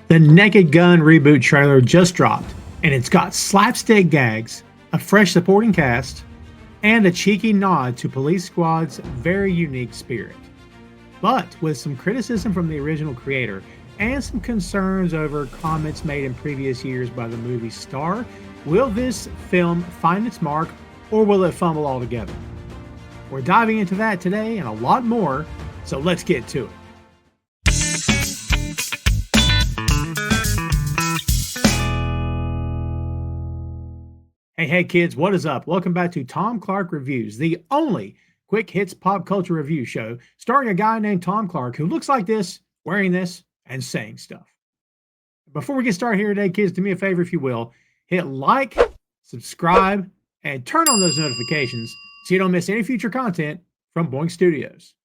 The Naked Gun reboot trailer just dropped, and it's got slapstick gags, a fresh supporting cast, and a cheeky nod to Police Squad's very unique spirit. But with some criticism from the original creator and some concerns over comments made in previous years by the movie's star, will this film find its mark or will it fumble altogether? We're diving into that today and a lot more, so let's get to it. Hey kids, what is up? Welcome back to Tom Clark Reviews, the only quick hits pop culture review show starring a guy named Tom Clark who looks like this, wearing this, and saying stuff. Before we get started here today, kids, do me a favor if you will, hit like, subscribe, and turn on those notifications so you don't miss any future content from Boink Studios.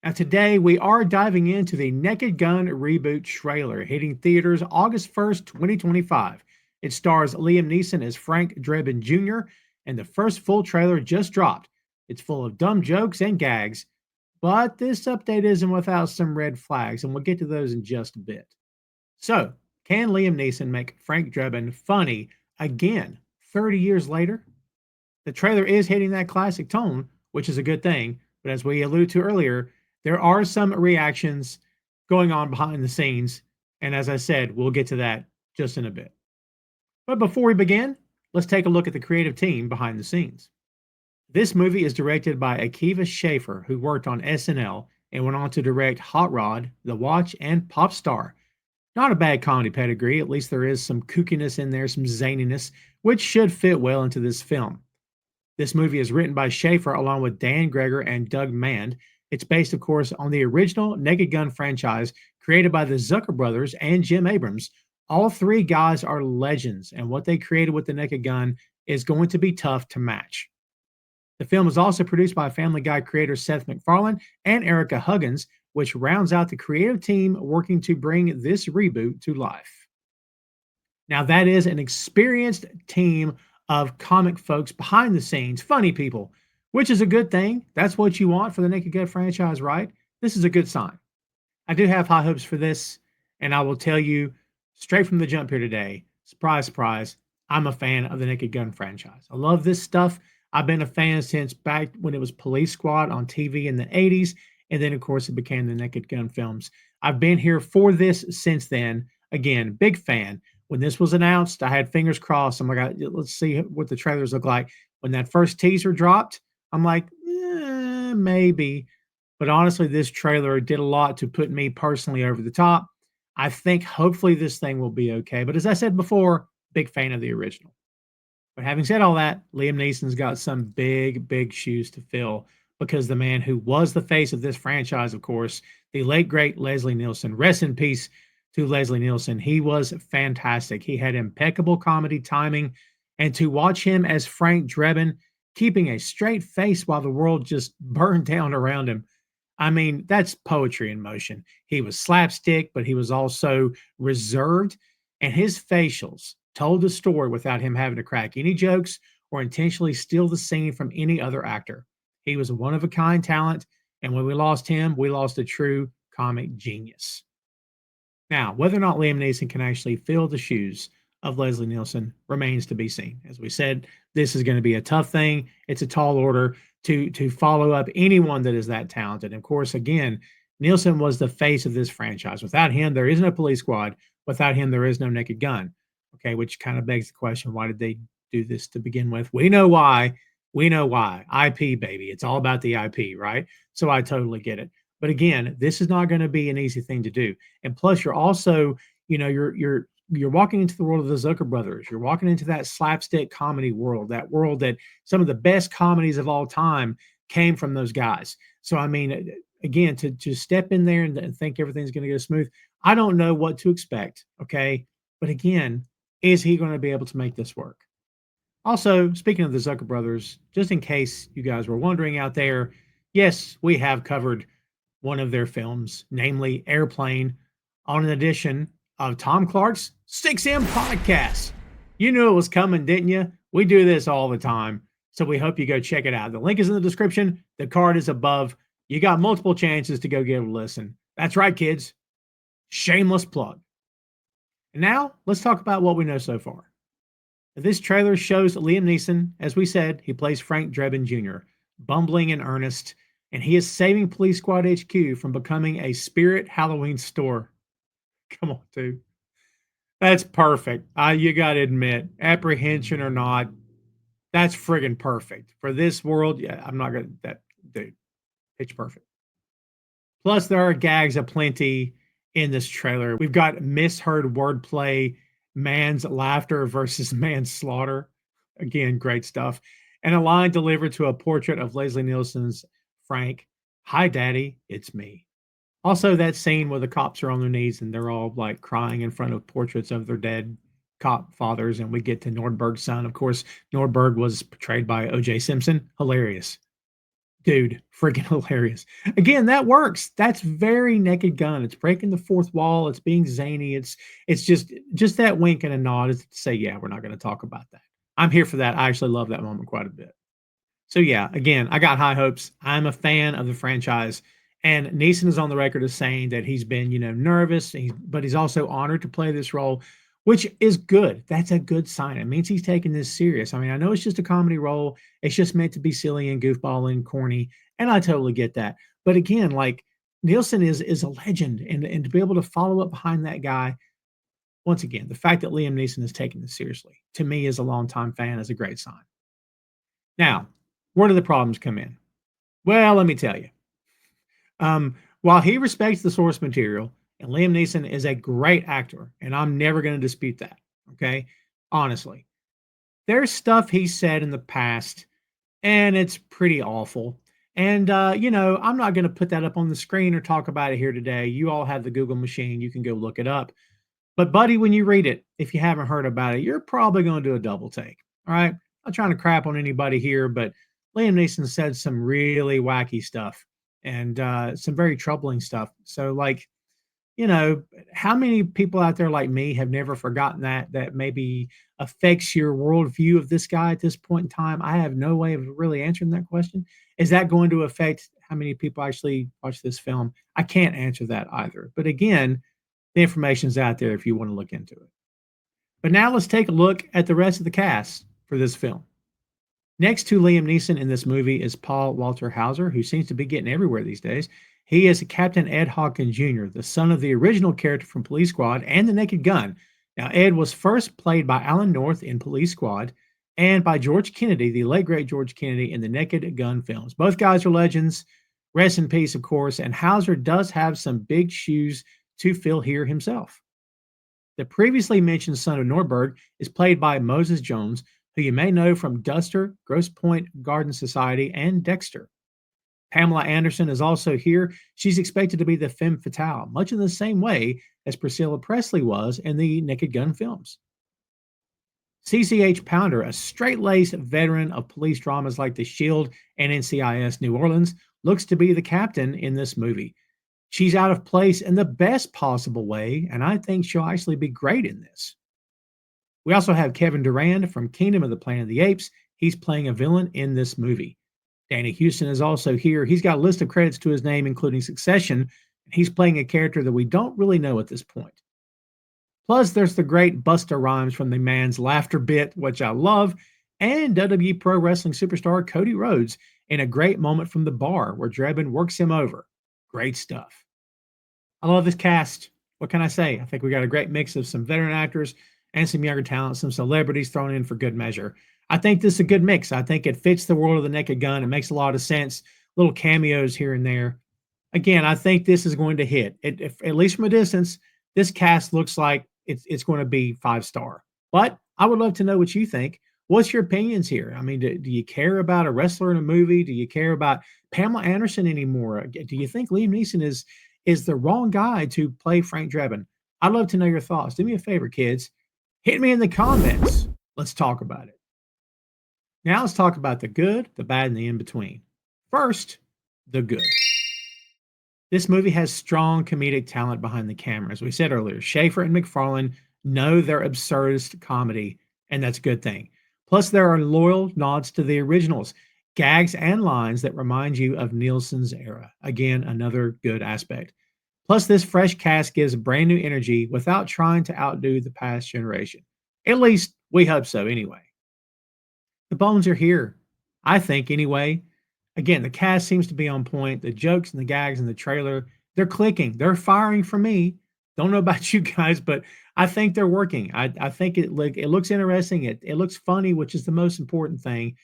Now today we are diving into the Naked Gun reboot trailer hitting theaters August 1st, 2025. It stars Liam Neeson as Frank Drebin Jr., and the first full trailer just dropped. It's full of dumb jokes and gags, but this update isn't without some red flags, and we'll get to those in just a bit. So, can Liam Neeson make Frank Drebin funny again 30 years later? The trailer is hitting that classic tone, which is a good thing, but as we alluded to earlier, there are some reactions going on behind the scenes, and as I said, we'll get to that just in a bit. But before we begin, let's take a look at the creative team behind the scenes. This movie is directed by Akiva Schaffer, who worked on SNL and went on to direct Hot Rod, The Watch, and Pop Star. Not a bad comedy pedigree, at least there is some kookiness in there, some zaniness, which should fit well into this film. This movie is written by Schaffer along with Dan Greger and Doug Mand. It's based, of course, on the original Naked Gun franchise created by the Zucker brothers and Jim Abrams. All three guys are legends, and what they created with the Naked Gun is going to be tough to match. The film is also produced by Family Guy creator Seth MacFarlane and Erica Huggins, which rounds out the creative team working to bring this reboot to life. Now, that is an experienced team of comic folks behind the scenes, funny people, which is a good thing. That's what you want for the Naked Gun franchise, right? This is a good sign. I do have high hopes for this, and I will tell you straight from the jump here today, surprise, surprise, I'm a fan of the Naked Gun franchise. I love this stuff. I've been a fan since back when it was Police Squad on TV in the 80s, and then, of course, it became the Naked Gun films. I've been here for this since then. Again, big fan. When this was announced, I had fingers crossed. I'm like, let's see what the trailers look like. When that first teaser dropped, I'm like, maybe. But honestly, this trailer did a lot to put me personally over the top. I think hopefully this thing will be okay. But as I said before, big fan of the original. But having said all that, Liam Neeson's got some big shoes to fill because the man who was the face of this franchise, of course, the late, great Leslie Nielsen, rest in peace to Leslie Nielsen. He was fantastic. He had impeccable comedy timing. And to watch him as Frank Drebin, keeping a straight face while the world just burned down around him, I mean, that's poetry in motion. He was slapstick, but he was also reserved, and his facials told the story without him having to crack any jokes or intentionally steal the scene from any other actor. He was a one-of-a-kind talent, and when we lost him, we lost a true comic genius. Now, whether or not Liam Neeson can actually fill the shoes of Leslie Nielsen remains to be seen. As we said, this is going to be a tough thing. It's a tall order to follow up anyone that is that talented. And of course, again, Nielsen was the face of this franchise. Without him, there is no Police Squad. Without him, there is no Naked Gun. Okay, which kind of begs the question, why did they do this to begin with? We know why. We know why. IP, baby. It's all about the IP, right? So I totally get it. But again, this is not going to be an easy thing to do. And plus, you're also, you're walking into the world of the Zucker brothers. You're walking into that slapstick comedy world, that world that some of the best comedies of all time came from those guys. So, I mean, again, to step in there and think everything's going to go smooth, I don't know what to expect, okay? But again, is he going to be able to make this work? Also, speaking of the Zucker brothers, just in case you guys were wondering out there, yes, we have covered one of their films, namely Airplane, on an edition of Tom Clark's 6M podcast. You knew it was coming, didn't you? We do this all the time, so we hope you go check it out. The link is in the description. The card is above. You got multiple chances to go give it a listen. That's right, kids. Shameless plug. And now let's talk about what we know so far. This trailer shows Liam Neeson. As we said, he plays Frank Drebin Jr., bumbling in earnest, and he is saving Police Squad HQ from becoming a Spirit Halloween store. Come on, dude. That's perfect. You got to admit, apprehension or not, that's friggin' perfect. For this world, yeah, I'm not going to, that, dude, pitch perfect. Plus, there are gags aplenty in this trailer. We've got misheard wordplay, man's laughter versus man's slaughter. Again, great stuff. And a line delivered to a portrait of Leslie Nielsen's Frank. Hi, Daddy, it's me. Also, that scene where the cops are on their knees and they're all like crying in front of portraits of their dead cop fathers. And we get to Nordberg's son. Of course, Nordberg was portrayed by O.J. Simpson. Hilarious. Dude, freaking hilarious. Again, that works. That's very Naked Gun. It's breaking the fourth wall. It's being zany. It's just that wink and a nod is to say, yeah, we're not going to talk about that. I'm here for that. I actually love that moment quite a bit. So yeah, again, I got high hopes. I'm a fan of the franchise, and Neeson is on the record as saying that he's been, nervous, but he's also honored to play this role, which is good. That's a good sign. It means he's taking this serious. I mean, I know it's just a comedy role. It's just meant to be silly and goofball and corny, and I totally get that. But again, like Nielsen is a legend, and to be able to follow up behind that guy, once again, the fact that Liam Neeson is taking this seriously, to me as a longtime fan, is a great sign. Now, where do the problems come in? Well, let me tell you. While he respects the source material, and Liam Neeson is a great actor, and I'm never going to dispute that, okay? Honestly, there's stuff he said in the past, and it's pretty awful. And, I'm not going to put that up on the screen or talk about it here today. You all have the Google machine. You can go look it up. But, buddy, when you read it, if you haven't heard about it, you're probably going to do a double take. All right. I'm not trying to crap on anybody here, but Liam Neeson said some really wacky stuff and some very troubling stuff. So, like, how many people out there like me have never forgotten that maybe affects your worldview of this guy at this point in time? I have no way of really answering that question. Is that going to affect how many people actually watch this film? I can't answer that either. But again, the information's out there if you want to look into it. But now let's take a look at the rest of the cast for this film. Next to Liam Neeson in this movie is Paul Walter Hauser, who seems to be getting everywhere these days. He is Captain Ed Hawkins Jr., the son of the original character from Police Squad and The Naked Gun. Now, Ed was first played by Alan North in Police Squad and by George Kennedy, the late great George Kennedy, in the Naked Gun films. Both guys are legends. Rest in peace, of course. And Hauser does have some big shoes to fill here himself. The previously mentioned son of Nordberg is played by Moses Jones, who you may know from Duster, Grosse Pointe Garden Society, and Dexter. Pamela Anderson is also here. She's expected to be the femme fatale, much in the same way as Priscilla Presley was in the Naked Gun films. CCH Pounder, a straight-laced veteran of police dramas like The Shield and NCIS New Orleans, looks to be the captain in this movie. She's out of place in the best possible way, and I think she'll actually be great in this. We also have Kevin Durand from Kingdom of the Planet of the Apes. He's playing a villain in this movie. Danny Houston is also here. He's got a list of credits to his name, including Succession, and he's playing a character that we don't really know at this point. Plus, there's the great Busta Rhymes from the Man's Laughter bit, which I love, and WWE Pro Wrestling superstar Cody Rhodes in a great moment from the bar where Drebin works him over. Great stuff. I love this cast. What can I say? I think we got a great mix of some veteran actors and some younger talent, some celebrities thrown in for good measure. I think this is a good mix. I think it fits the world of the Naked Gun. It makes a lot of sense. Little cameos here and there. Again, I think this is going to hit. At least from a distance, this cast looks like it's going to be 5-star. But I would love to know what you think. What's your opinions here? I mean, do you care about a wrestler in a movie? Do you care about Pamela Anderson anymore? Do you think Liam Neeson is the wrong guy to play Frank Drebin? I'd love to know your thoughts. Do me a favor, kids. Hit me in the comments. Let's talk about it. Now let's talk about the good, the bad, and the in-between. First, the good. This movie has strong comedic talent behind the camera. As we said earlier, Schaefer and McFarlane know their absurdist comedy, and that's a good thing. Plus, there are loyal nods to the originals, gags and lines that remind you of Nielsen's era. Again, another good aspect. Plus, this fresh cast gives brand new energy without trying to outdo the past generation. At least we hope so, anyway. The bones are here, I think, anyway. Again, the cast seems to be on point. The jokes and the gags in the trailer, they're clicking. They're firing for me. Don't know about you guys, but I think they're working. I think it looks interesting. It looks funny, which is the most important thing.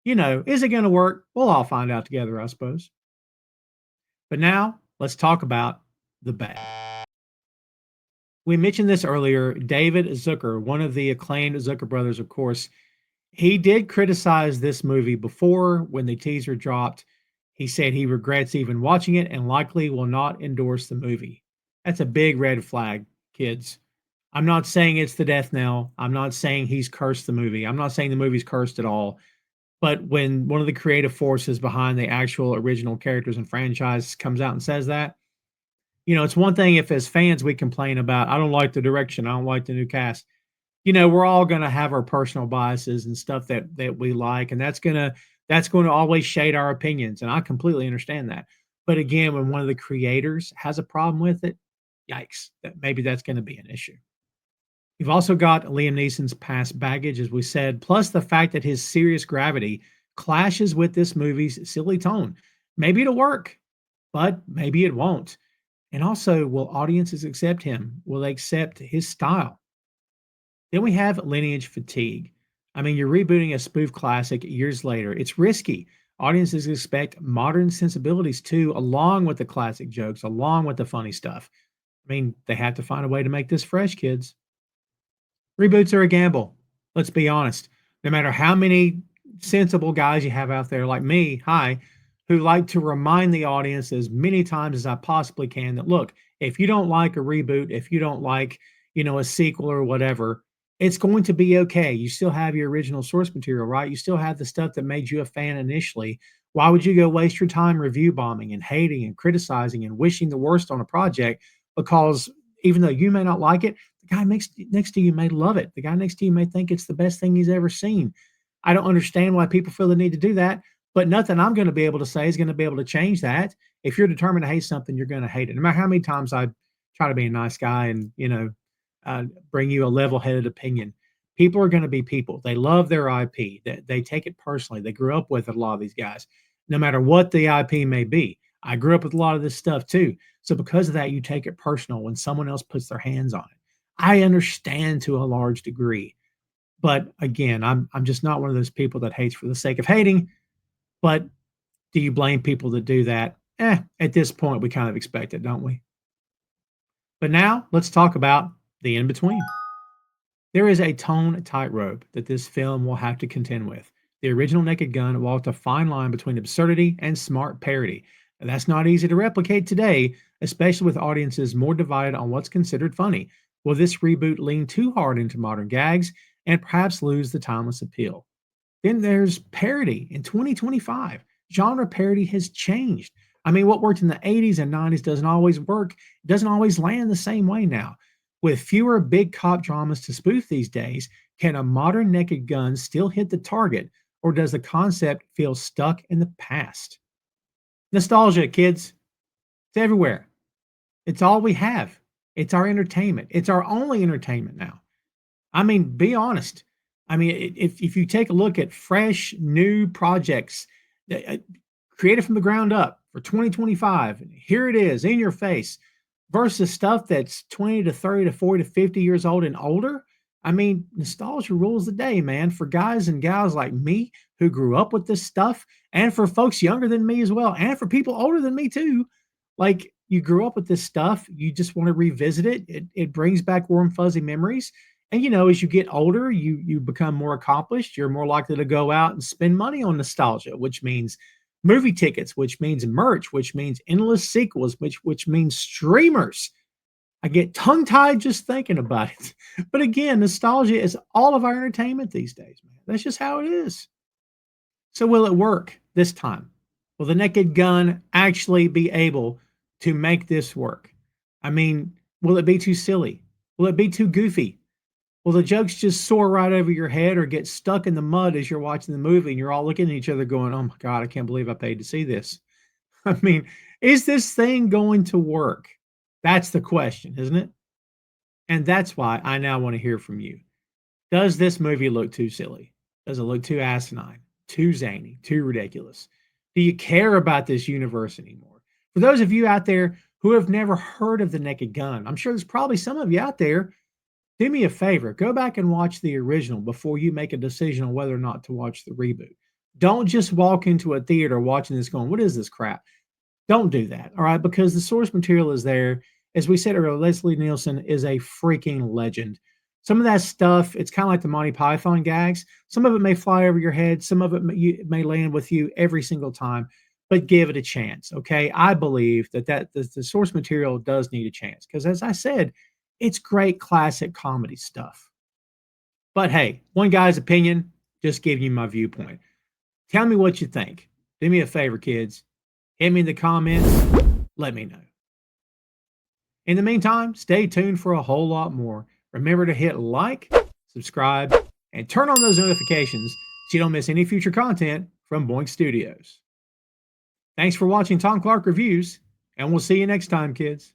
Is it going to work? We'll all find out together, I suppose. But now let's talk about the bad. We mentioned this earlier. David Zucker, one of the acclaimed Zucker brothers, of course, he did criticize this movie before when the teaser dropped. He said he regrets even watching it and likely will not endorse the movie. That's a big red flag, kids. I'm not saying it's the death knell. I'm not saying he's cursed the movie. I'm not saying the movie's cursed at all. But when one of the creative forces behind the actual original characters and franchise comes out and says that, it's one thing if as fans we complain about, I don't like the direction, I don't like the new cast. We're all going to have our personal biases and stuff that we like, and that's going to always shade our opinions, and I completely understand that. But again, when one of the creators has a problem with it, yikes, maybe that's going to be an issue. You've also got Liam Neeson's past baggage, as we said, plus the fact that his serious gravity clashes with this movie's silly tone. Maybe it'll work, but maybe it won't. And also, will audiences accept him? Will they accept his style? Then we have lineage fatigue. I mean, you're rebooting a spoof classic years later. It's risky. Audiences expect modern sensibilities too, along with the classic jokes, along with the funny stuff. I mean, they have to find a way to make this fresh, kids. Reboots are a gamble. Let's be honest. No matter how many sensible guys you have out there like me, hi, who like to remind the audience as many times as I possibly can that look, if you don't like a reboot, if you don't like, a sequel or whatever, it's going to be okay. You still have your original source material, right? You still have the stuff that made you a fan initially. Why would you go waste your time review bombing and hating and criticizing and wishing the worst on a project? Because even though you may not like it, the guy next to you may love it. The guy next to you may think it's the best thing he's ever seen. I don't understand why people feel the need to do that, but nothing I'm going to be able to say is going to be able to change that. If you're determined to hate something, you're going to hate it. No matter how many times I try to be a nice guy and, bring you a level-headed opinion. People are going to be people. They love their IP. They take it personally. They grew up with it, a lot of these guys, no matter what the IP may be. I grew up with a lot of this stuff too. So because of that, you take it personal when someone else puts their hands on it. I understand to a large degree. But again, I'm just not one of those people that hates for the sake of hating. But do you blame people that do that? At this point, we kind of expect it, don't we? But now let's talk about the in between. There is a tone tightrope that this film will have to contend with. The original Naked Gun walked a fine line between absurdity and smart parody. And that's not easy to replicate today, especially with audiences more divided on what's considered funny. Will this reboot lean too hard into modern gags and perhaps lose the timeless appeal? Then there's parody in 2025. Genre parody has changed. I mean, what worked in the 80s and 90s doesn't always work, doesn't always land the same way now. With fewer big cop dramas to spoof these days, can a modern Naked Gun still hit the target, or does the concept feel stuck in the past? Nostalgia, kids. It's everywhere. It's all we have. It's our entertainment. It's our only entertainment now. I mean, be honest. I mean, if you take a look at fresh, new projects created from the ground up for 2025, here it is in your face, versus stuff that's 20 to 30 to 40 to 50 years old and older. I mean, nostalgia rules the day, man, for guys and gals like me who grew up with this stuff, and for folks younger than me as well, and for people older than me too. Like, you grew up with this stuff, you just want to revisit it. It brings back warm, fuzzy memories. And as you get older, you become more accomplished. You're more likely to go out and spend money on nostalgia, which means movie tickets, which means merch, which means endless sequels, which means streamers. I get tongue-tied just thinking about it. But again, nostalgia is all of our entertainment these days, man. That's just how it is. So will it work this time? Will the Naked Gun actually be able to make this work? I mean, will it be too silly? Will it be too goofy? Will the jokes just soar right over your head or get stuck in the mud as you're watching the movie and you're all looking at each other going, oh my God, I can't believe I paid to see this? I mean, is this thing going to work? That's the question, isn't it? And that's why I now want to hear from you. Does this movie look too silly? Does it look too asinine, too zany, too ridiculous? Do you care about this universe anymore? For those of you out there who have never heard of The Naked Gun, I'm sure there's probably some of you out there. Do me a favor, go back and watch the original before you make a decision on whether or not to watch the reboot. Don't just walk into a theater watching this going, what is this crap? Don't do that, all right? Because the source material is there. As we said earlier, Leslie Nielsen is a freaking legend. Some of that stuff, it's kind of like the Monty Python gags. Some of it may fly over your head. Some of it may land with you every single time, but give it a chance, okay? I believe that the source material does need a chance because, as I said, it's great classic comedy stuff. But hey, one guy's opinion, just giving you my viewpoint. Tell me what you think. Do me a favor, kids. Hit me in the comments. Let me know. In the meantime, stay tuned for a whole lot more. Remember to hit like, subscribe, and turn on those notifications so you don't miss any future content from Boink Studios. Thanks for watching Tom Clark Reviews, and we'll see you next time, kids.